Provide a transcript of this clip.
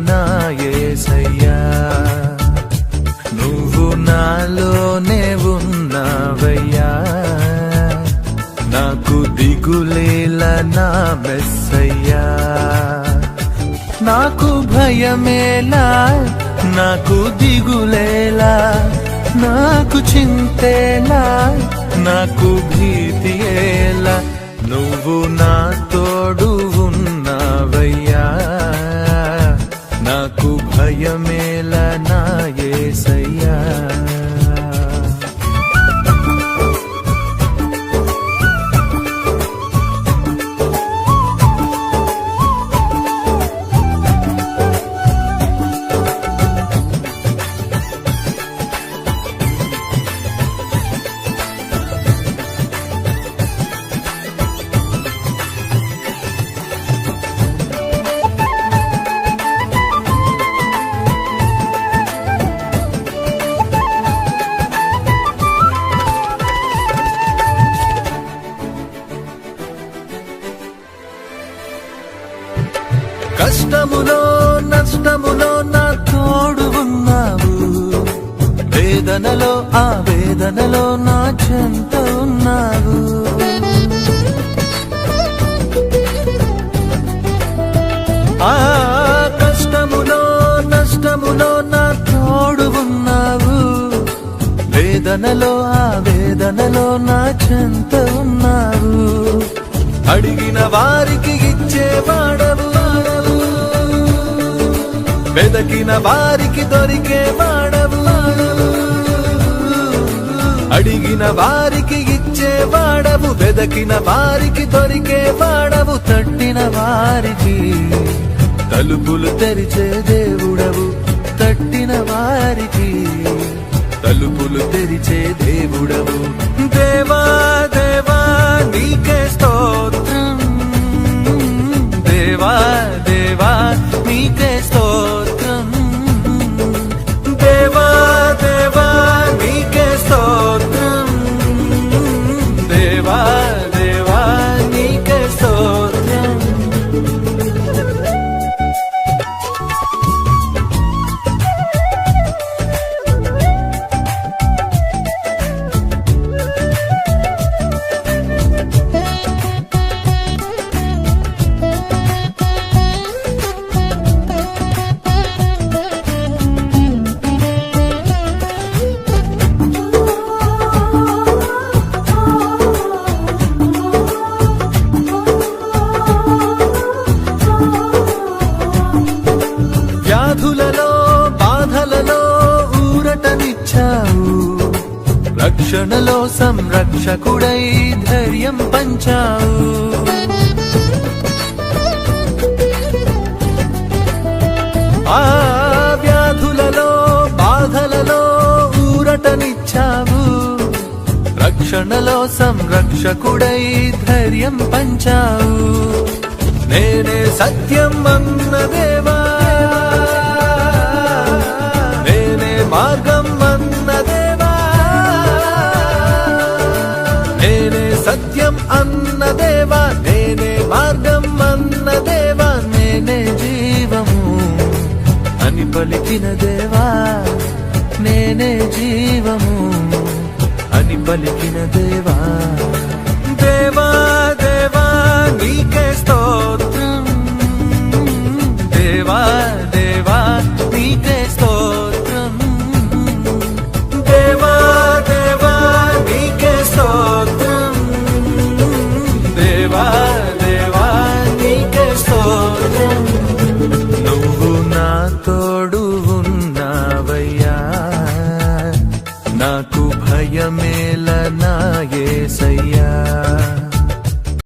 నా యేసయ్యా, నువ్వు నాలోనే ఉన్నావయ్యా, నాకు దిగులేలా నా మెస్సయ్యా, నాకు భయమేలా, నాకు దిగులేలా, నాకు చింతేలా, నాకు భీతియేలా, నువ్వు నా తోడు ఉన్నావయ్యా, నాకు భయమేలా నా యేసయ్యా. కష్టములో నష్టములో నా తోడు ఉన్నావు, వేదనలో ఆ వేదనలో నా చెంత ఉన్నావు, ఆ కష్టములో నష్టములో నా తోడు ఉన్నావు, వేదనలో ఆ వేదనలో నా చెంత ఉన్నావు, అడిగిన వారికి ఇచ్చేవాడవు, వెదకిన వారికి దొరికే వాడవు, అడిగిన వారికి ఇచ్చేవాడవు, వెదకిన వారికి దొరికే వాడవు, తట్టిన వారికి తలుపులు తెరిచే దేవుడవు, తట్టిన వారికి తలుపులు తెరిచే దేవుడవు, దేవా దేవా నీకే స్తోత్రం, దేవా దేవా నీకే స్తోత్రం, దేవా దేవా నీకే స్తోత్రం, దేవా దేవా నీకే స్తోత్రం. వ్యాధులలో బాధలలో ఊరటనిచ్చావు, రక్షణలో సంరక్షకుడై ధైర్యం పంచావు, ఆ వ్యాధులలో బాధలలో ఊరటనిచ్చావు, రక్షణలో సంరక్షకుడై ధైర్యం పంచావు, నేనే సత్యం అన్న దేవా, మార్గం అన్న దేవా, నేనే సత్యం అన్న దేవా, నేనే మార్గం అన్న దేవా, నేనే జీవము అని పలికిన దేవా, నేనే జీవము అని పలికిన దేవా, దేవా దేవా నీకే స్తోత్రం, దేవా దేవా నీకే స్తోత్రం, దేవా దేవా నీకే స్తోత్రం, దేవా దేవా నీకే స్తోత్రం. నువ్వు నా తోడు ఉన్నావయ్యా, నాకు భయమేల నా యేసయ్యా.